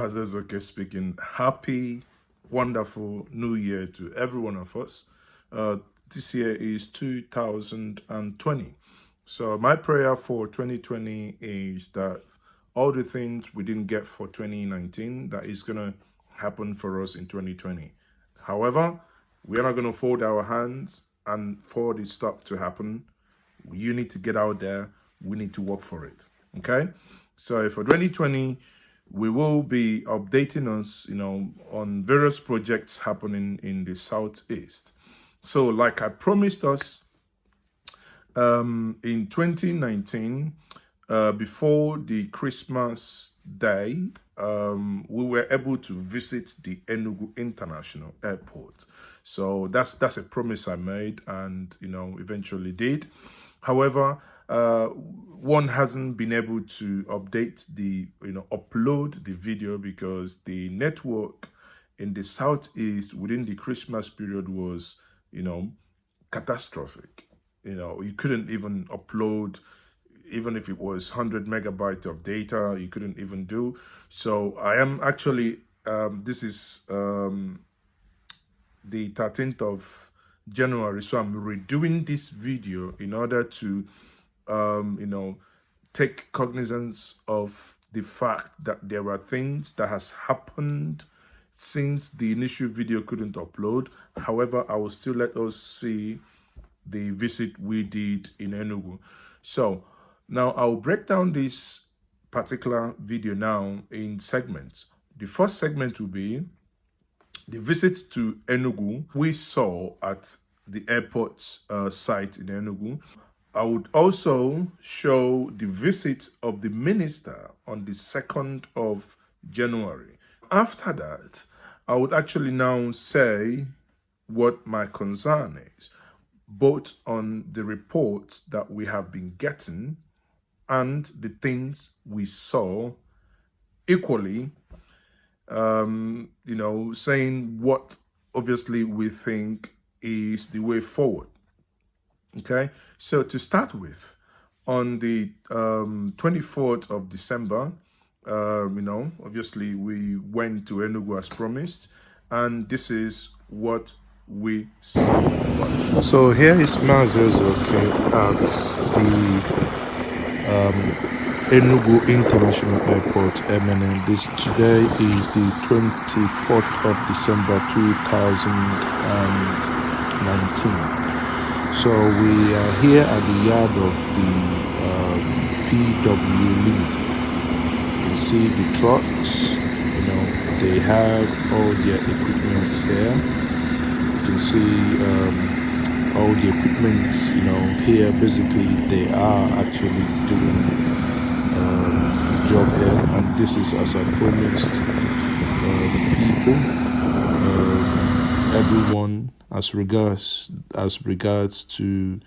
Mazezoke speaking. Happy, wonderful New Year to every one of us. This year is 2020. So my prayer for 2020 is that all the things we didn't get for 2019, that is going to happen for us in 2020. However, we are not going to fold our hands and for this stuff to happen. You need to get out there. We need to work for it. Okay? So for 2020, we will be updating us, on various projects happening in the Southeast. So like I promised us, in 2019, before the Christmas day, we were able to visit the Enugu International Airport. So that's a promise I made and, eventually did. However, one hasn't been able to update upload the video because the network in the Southeast within the Christmas period was, catastrophic. You couldn't even upload, even if it was 100 megabytes of data, you couldn't even do. So I am actually, this is the 13th of January. So I'm redoing this video in order to take cognizance of the fact that there are things that has happened since the initial video couldn't upload. However, I will still let us see the visit we did in Enugu. So now I'll break down this particular video now in segments. The first segment will be the visit to Enugu we saw at the airport site in Enugu. I would also show the visit of the minister on the 2nd of January. After that, I would actually now say what my concern is, both on the reports that we have been getting and the things we saw, equally, saying what obviously we think is the way forward. Okay, so to start with, on the 24th of December, obviously we went to Enugu as promised, and this is what we saw. So here is Mazezoke at the Enugu International Airport, MNN. Today is the 24th of December 2019. So we are here at the yard of the PW Limited. You can see the trucks, they have all their equipment here. You can see all the equipment, here. Basically, they are actually doing a job here. And this is, as I promised, the people, everyone, as regards to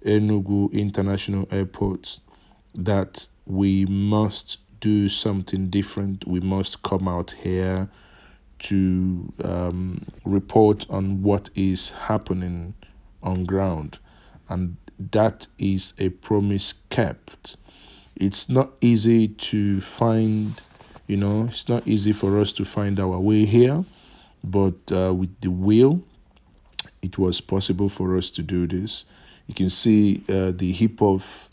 Enugu International Airport, that we must do something different. We must come out here to report on what is happening on ground, and that is a promise kept. It's not easy to find, it's not easy for us to find our way here, but with the will, it was possible for us to do this. You can see the heap of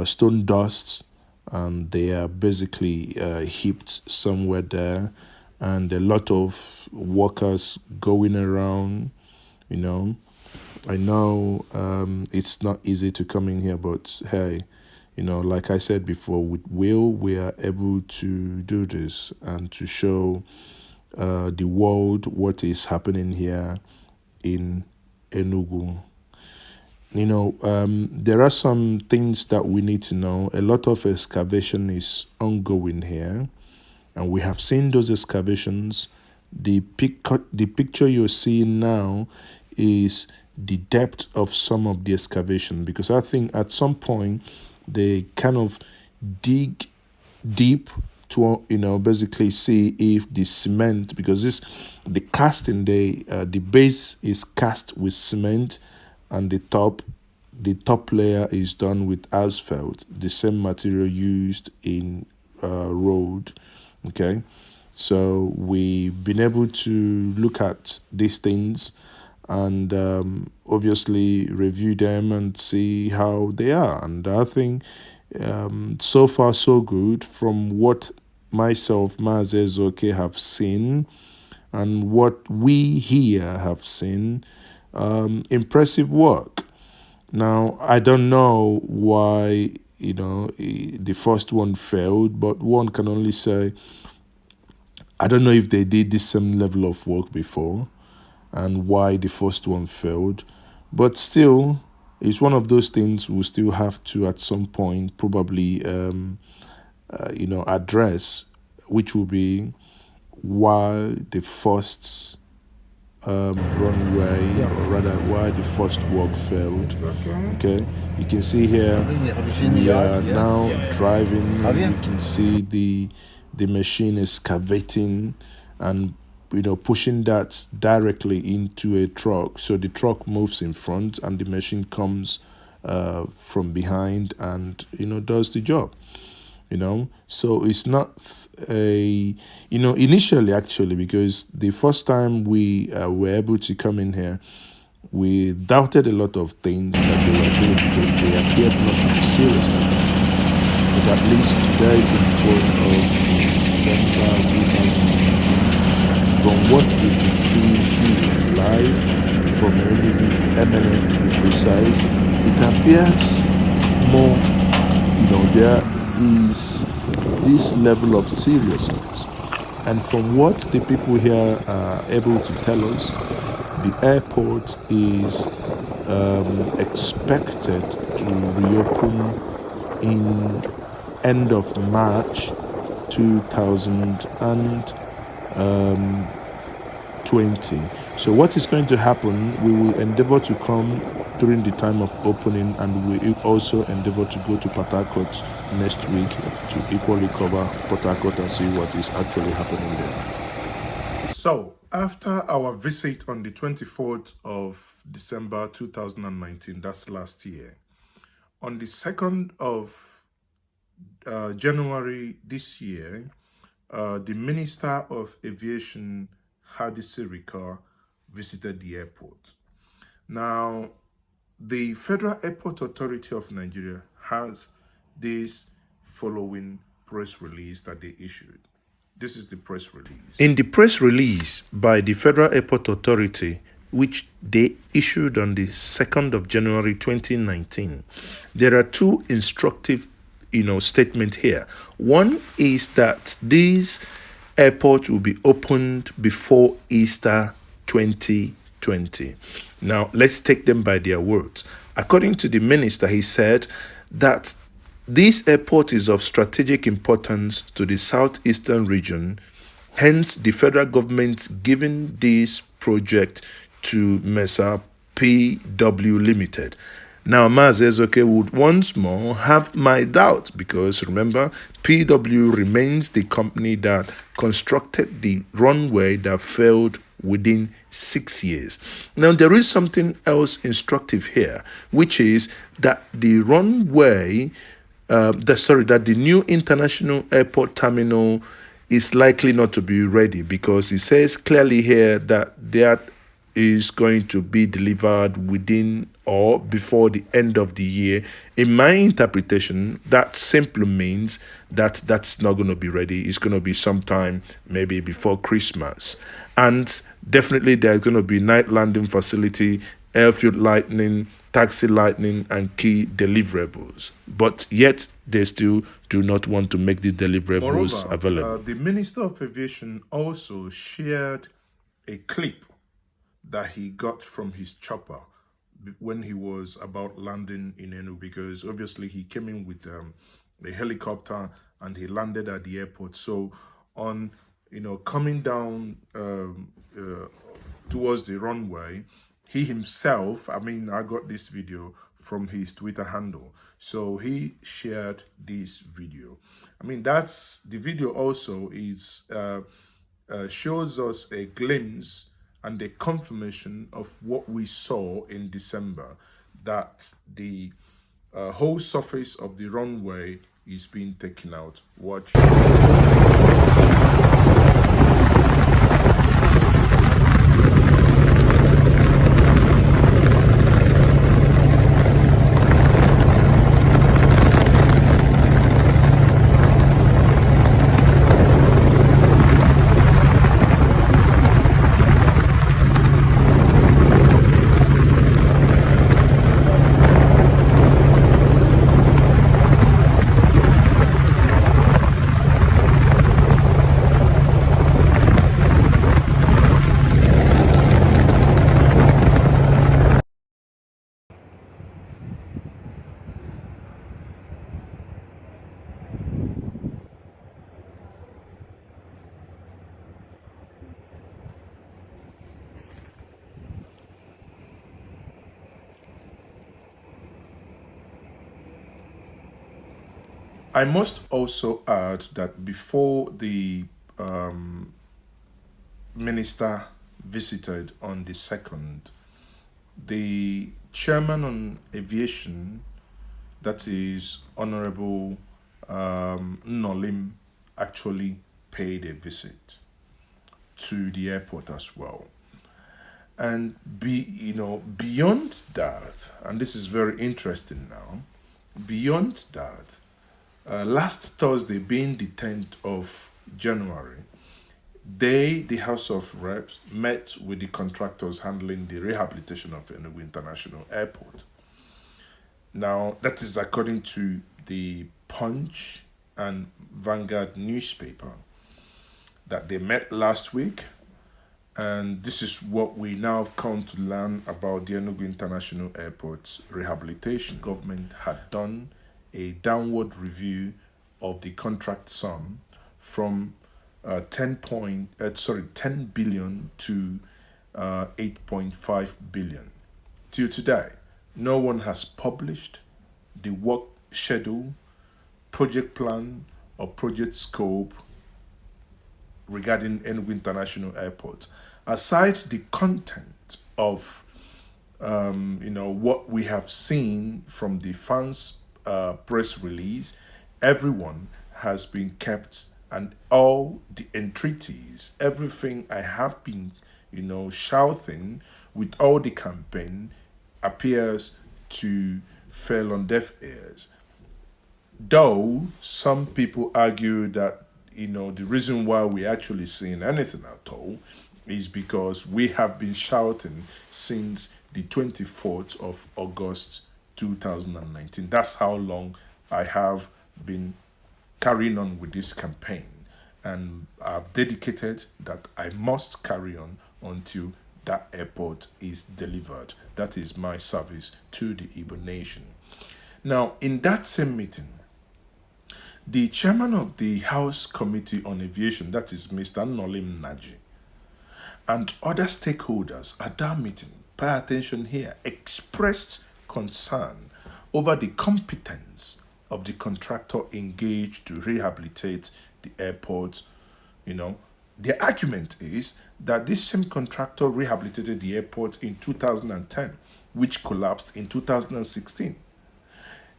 stone dust, and they are basically heaped somewhere there, and a lot of workers going around. I know it's not easy to come in here, but hey, like I said before, with will, we are able to do this and to show the world what is happening here in Enugu. There are some things that we need to know. A lot of excavation is ongoing here, and we have seen those excavations. The picture you're seeing now is the depth of some of the excavation, because I think at some point they kind of dig deep to basically see if the cement, because the casting, the base is cast with cement, and the top layer is done with asphalt, the same material used in road. Okay, so we've been able to look at these things and obviously review them and see how they are. And I think so far so good from what myself, Mazezoke, have seen and what we here have seen. Impressive work. Now, I don't know why, the first one failed, but one can only say, I don't know if they did the same level of work before and why the first one failed. But still, it's one of those things we'll still have to, at some point, probably, address, which will be why the first runway, or rather why the first work failed. Okay, you can see here we are now driving, and you can see the machine excavating and pushing that directly into a truck. So the truck moves in front and the machine comes from behind and does the job. So it's not initially, actually, because the first time we were able to come in here, we doubted a lot of things that they were doing because they appeared not to be serious. But at least today, in the 4th of December 2019, from what we can see here live, from eminent to be precise, it appears more, there is this level of seriousness. And from what the people here are able to tell us, the airport is expected to reopen in end of March 2020. So what is going to happen, we will endeavor to come during the time of opening, and we will also endeavor to go to Port Harcourt next week to equally cover Port Harcourt and see what is actually happening there. So, after our visit on the 24th of December 2019, that's last year, on the 2nd of January this year, the Minister of Aviation, Hadi Sirika, visited the airport. Now, the Federal Airport Authority of Nigeria has this following press release that they issued. This is the press release. In the press release by the Federal Airport Authority, which they issued on the 2nd of January 2019, there are two instructive statements here. One is that this airport will be opened before Easter 2020. Now, let's take them by their words. According to the minister, he said that this airport is of strategic importance to the southeastern region. Hence, the federal government giving this project to Mesa PW Limited. Now, Mazezoke would once more have my doubt because, remember, PW remains the company that constructed the runway that failed within 6 years. Now, there is something else instructive here, which is that the runway, that the new international airport terminal is likely not to be ready, because it says clearly here that that is going to be delivered within or before the end of the year. In my interpretation, that simply means that that's not going to be ready. It's going to be sometime maybe before Christmas. And definitely there's going to be night landing facility, airfield lighting, taxi lighting, and key deliverables. But yet they still do not want to make the deliverables available. The Minister of Aviation also shared a clip that he got from his chopper when he was about landing in Enugu, because obviously he came in with a helicopter and he landed at the airport. So on coming down towards the runway, he himself, I got this video from his Twitter handle, so he shared this video. That's the video. Also is shows us a glimpse and a confirmation of what we saw in December, that the whole surface of the runway is being taken out. Watch. I must also add that before the minister visited on the 2nd, the chairman on aviation, that is Honorable Nnolim, actually paid a visit to the airport as well. And beyond that, and this is very interesting now, beyond that, last Thursday, being the 10th of January, the House of Reps, met with the contractors handling the rehabilitation of Enugu International Airport. Now, that is according to the Punch and Vanguard newspaper, that they met last week. And this is what we now have come to learn about the Enugu International Airport's rehabilitation. Government had done a downward review of the contract sum from 10 billion to 8.5 billion. Till today, no one has published the work schedule, project plan, or project scope regarding Enugu International Airport. Aside the content of what we have seen from the fans' press release, everyone has been kept, and all the entreaties, everything I have been shouting with all the campaign, appears to fall on deaf ears. Though some people argue that the reason why we're actually seeing anything at all is because we have been shouting since the 24th of August 2019. That's how long I have been carrying on with this campaign, and I've dedicated that I must carry on until that airport is delivered. That is my service to the Igbo nation. Now, in that same meeting, the chairman of the House Committee on Aviation, that is Mr. Nnolim Nnaji, and other stakeholders at that meeting, pay attention here, expressed concern over the competence of the contractor engaged to rehabilitate the airport. The argument is that this same contractor rehabilitated the airport in 2010, which collapsed in 2016.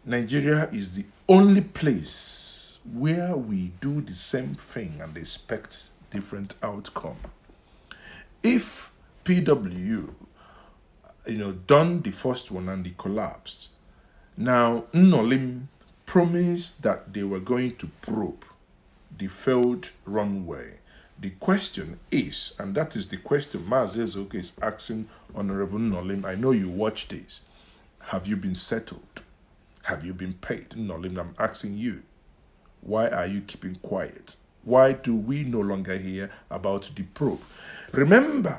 Nigeria is the only place where we do the same thing and expect different outcome. If PW, done the first one and it collapsed, now Nnolim promised that they were going to probe the failed runway. The question is, and that is the question Mazi Ezeoke is asking Honorable Nnolim, I know you watch this, have you been settled? Have you been paid? Nnolim, I'm asking you, why are you keeping quiet? Why do we no longer hear about the probe? Remember,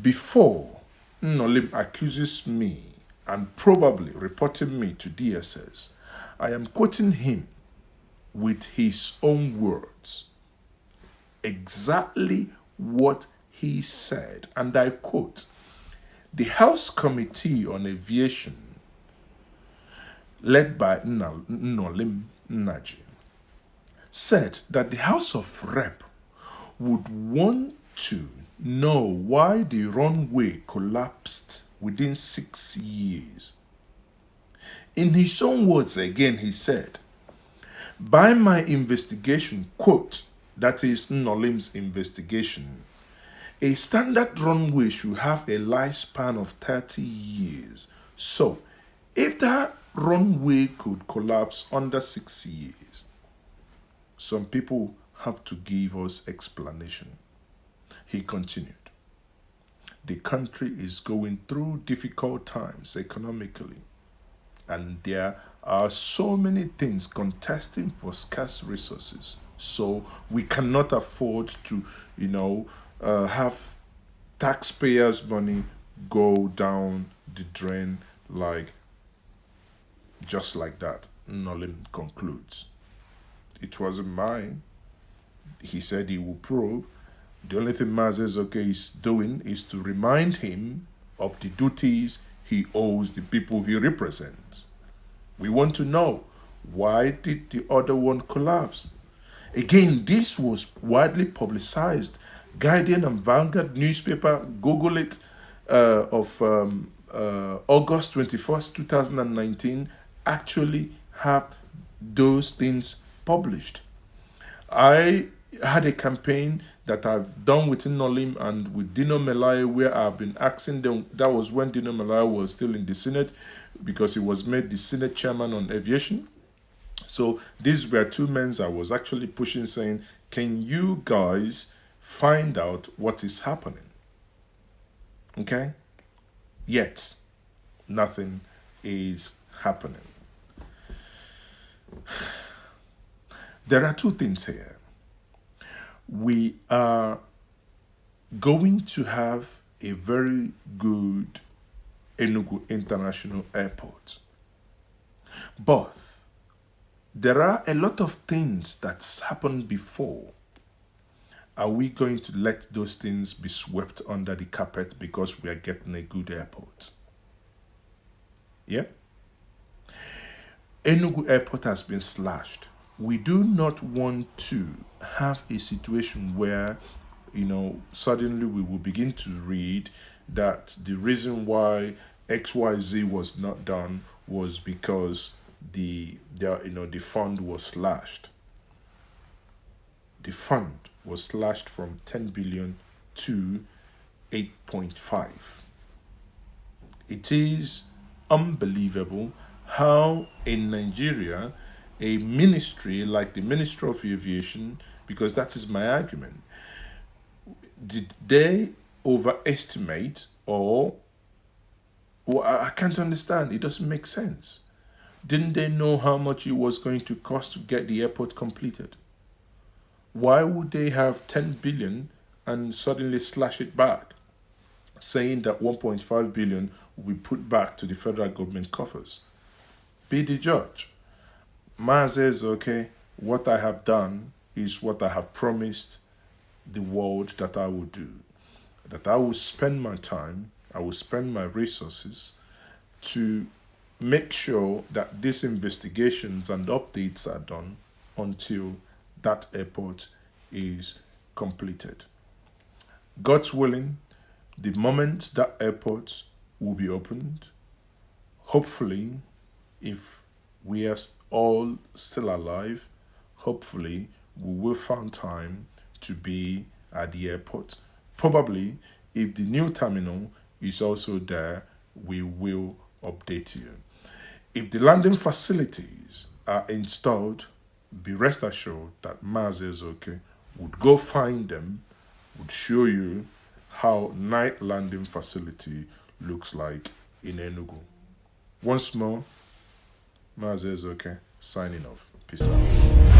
before Nnolim accuses me and probably reporting me to DSS, I am quoting him with his own words, exactly what he said, and I quote, "The House Committee on Aviation, led by Nnolim Nnaji, said that the House of Rep would want to know why the runway collapsed within 6 years. In his own words again, he said, by my investigation, quote, that is Nnolim's investigation, a standard runway should have a lifespan of 30 years. So, if that runway could collapse under 6 years, some people have to give us explanation." He continued, "The country is going through difficult times economically, and there are so many things contesting for scarce resources. So we cannot afford to, have taxpayers' money go down the drain just like that." Nnolim concludes. It wasn't mine. He said he will probe. The only thing Mazi Ezeoke is doing is to remind him of the duties he owes the people he represents. We want to know Why did the other one collapse? Again, this was widely publicized. Guardian and Vanguard newspaper, Google it, of August 21st, 2019, actually have those things published. I had a campaign that I've done with Nnolim and with Dino Melaye, where I've been asking them. That was when Dino Melaye was still in the Senate, because he was made the Senate chairman on aviation. So these were two men I was actually pushing, saying, can you guys find out what is happening? Okay? Yet, nothing is happening. There are two things here. We are going to have a very good Enugu International Airport. But there are a lot of things that's happened before. Are we going to let those things be swept under the carpet because we are getting a good airport? Yeah? Enugu Airport has been slashed. We do not want to have a situation where, suddenly we will begin to read that the reason why XYZ was not done was because the fund was slashed. The fund was slashed from 10 billion to 8.5. It is unbelievable how in Nigeria a ministry like the Ministry of Aviation, because that is my argument, did they overestimate or I can't understand. It doesn't make sense. Didn't they know how much it was going to cost to get the airport completed? Why would they have 10 billion and suddenly slash it back, saying that 1.5 billion will be put back to the federal government coffers? Be the judge. Ma says, okay, what I have done is what I have promised the world that I will do. That I will spend my time, I will spend my resources to make sure that these investigations and updates are done until that airport is completed. God's willing, the moment that airport will be opened, hopefully, if we are all still alive, hopefully we will find time to be at the airport. Probably, if the new terminal is also there, we will update you. If the landing facilities are installed, be rest assured that Maazị okay would go find them, would show you how night landing facility looks like in Enugu. Once more, Maazị okay signing off. Peace out.